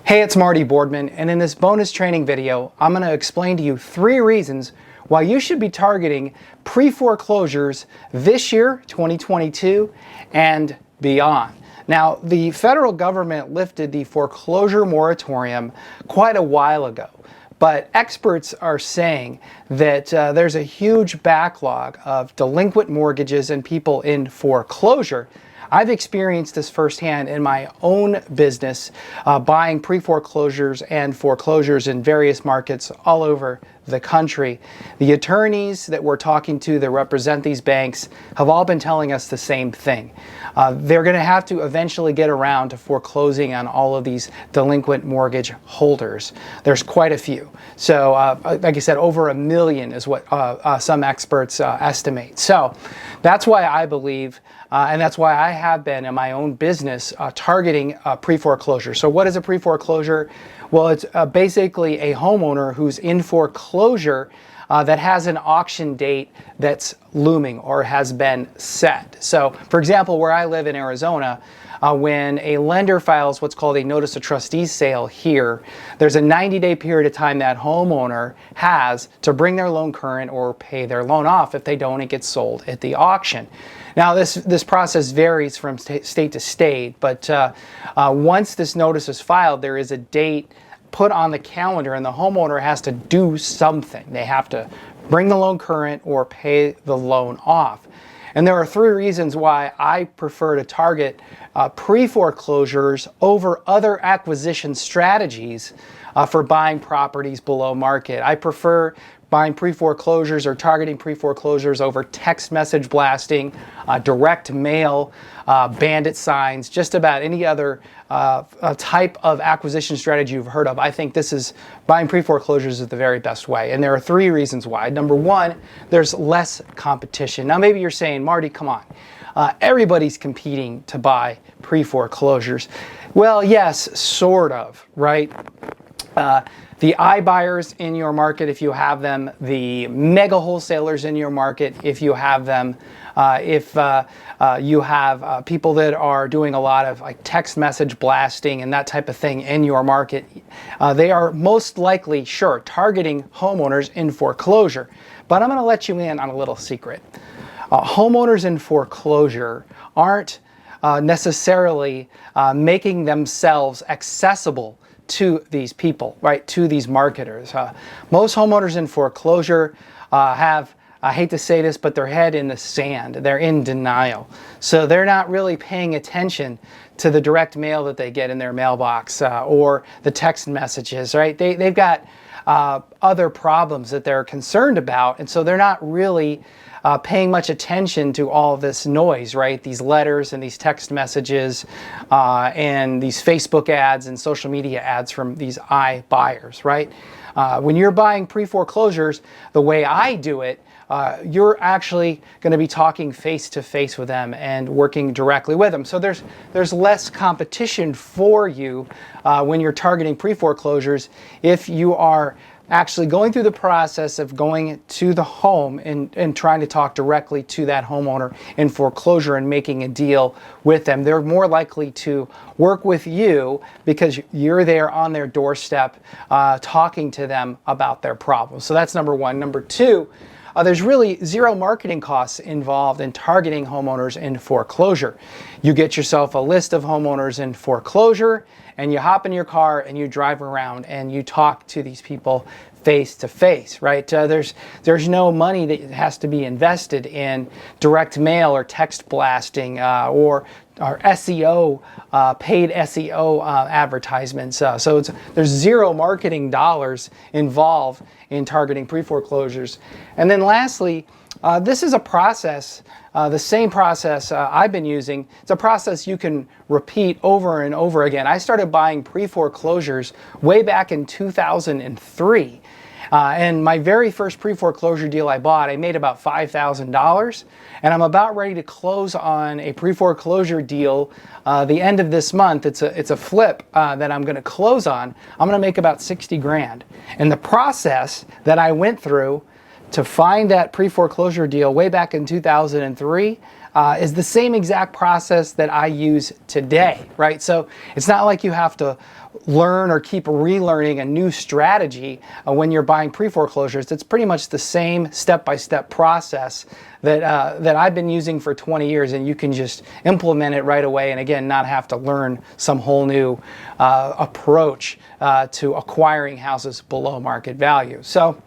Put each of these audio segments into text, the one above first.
Hey, it's Marty Boardman, and in this bonus training video, I'm going to explain to you 3 reasons why you should be targeting pre-foreclosures this year, 2022, and beyond. Now, the federal government lifted the foreclosure moratorium quite a while ago, but experts are saying that there's a huge backlog of delinquent mortgages and people in foreclosure. I've experienced this firsthand in my own business, buying pre-foreclosures and foreclosures in various markets all over the country. The attorneys that we're talking to that represent these banks have all been telling us the same thing. They're going to have to eventually get around to foreclosing on all of these delinquent mortgage holders. There's quite a few. So, like I said, over 1 million is what some experts estimate. So that's why I believe, and that's why I have been in my own business targeting pre-foreclosure. So what is a pre-foreclosure? Well, it's basically a homeowner who's in foreclosure that has an auction date that's looming or has been set. So, for example, where I live in Arizona, when a lender files what's called a notice of trustees sale here, there's a 90-day period of time that homeowner has to bring their loan current or pay their loan off. If they don't, it gets sold at the auction. Now, this process varies from state to state, but once this notice is filed, there is a date put on the calendar and the homeowner has to do something. They have to bring the loan current or pay the loan off. And there are 3 reasons why I prefer to target pre-foreclosures over other acquisition strategies for buying properties below market. I prefer buying pre-foreclosures or targeting pre-foreclosures over text message blasting, direct mail, bandit signs, just about any other type of acquisition strategy you've heard of. I think buying pre-foreclosures is the very best way. And there are 3 reasons why. Number 1, there's less competition. Now maybe you're saying, Marty, come on. Everybody's competing to buy pre-foreclosures. Well, yes, sort of, right? The iBuyers in your market, if you have them, the mega wholesalers in your market, if you have them, if you have people that are doing a lot of like text message blasting and that type of thing in your market, they are most likely, sure, targeting homeowners in foreclosure. But I'm going to let you in on a little secret. Homeowners in foreclosure aren't necessarily making themselves accessible to these people, right, to these marketers. Most homeowners in foreclosure have, I hate to say this, but their head in the sand. They're in denial. So they're not really paying attention to the direct mail that they get in their mailbox or the text messages, right? They've got other problems that they're concerned about, and so they're not really paying much attention to all of this noise, right? These letters and these text messages and these Facebook ads and social media ads from these iBuyers, right? When you're buying pre-foreclosures, the way I do it, you're actually going to be talking face-to-face with them and working directly with them. So there's less competition for you when you're targeting pre-foreclosures if you are actually going through the process of going to the home and trying to talk directly to that homeowner in foreclosure and making a deal with them. They're more likely to work with you because you're there on their doorstep talking to them about their problems. So that's number 1. Number 2, there's really 0 marketing costs involved in targeting homeowners in foreclosure. You get yourself a list of homeowners in foreclosure and you hop in your car and you drive around and you talk to these people face to face, right? There's no money that has to be invested in direct mail or text blasting or SEO, paid SEO advertisements. So there's 0 marketing dollars involved in targeting pre-foreclosures. And then lastly, this is a process, the same process I've been using. It's a process you can repeat over and over again. I started buying pre-foreclosures way back in 2003. And my very first pre-foreclosure deal I bought, I made about $5,000. And I'm about ready to close on a pre-foreclosure deal the end of this month. It's a flip that I'm going to close on. I'm going to make about 60 grand. And the process that I went through to find that pre-foreclosure deal way back in 2003, is the same exact process that I use today, right? So it's not like you have to learn or keep relearning a new strategy when you're buying pre-foreclosures. It's pretty much the same step-by-step process that I've been using for 20 years, and you can just implement it right away, and again, not have to learn some whole new approach to acquiring houses below market value. So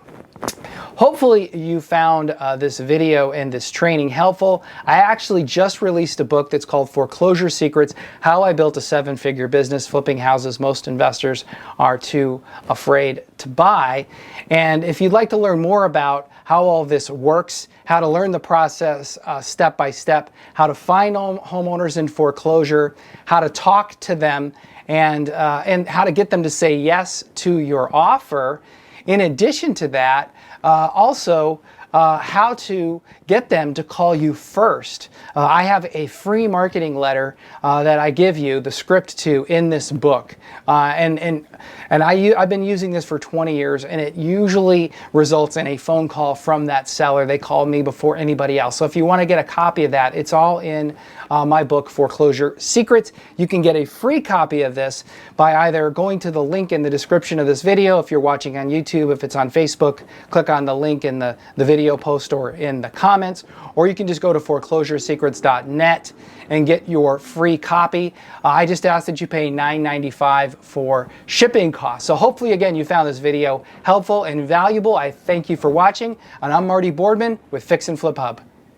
hopefully you found this video and this training helpful. I actually just released a book that's called Foreclosure Secrets: How I Built a Seven-Figure Business Flipping Houses Most Investors Are Too Afraid to Buy. And if you'd like to learn more about how all this works, how to learn the process step by step, how to find homeowners in foreclosure, how to talk to them, and how to get them to say yes to your offer. In addition to that, also how to get them to call you first. I have a free marketing letter that I give you the script to in this book. I've been using this for 20 years, and it usually results in a phone call from that seller. They call me before anybody else. So if you want to get a copy of that, it's all in my book, Foreclosure Secrets. You can get a free copy of this by either going to the link in the description of this video if you're watching on YouTube. If it's on Facebook, click on the link in the video post or in the comments, or you can just go to foreclosuresecrets.net and get your free copy. I just ask that you pay $9.95 for shipping costs. So hopefully, again, you found this video helpful and valuable. I thank you for watching, and I'm Marty Boardman with Fix and Flip Hub.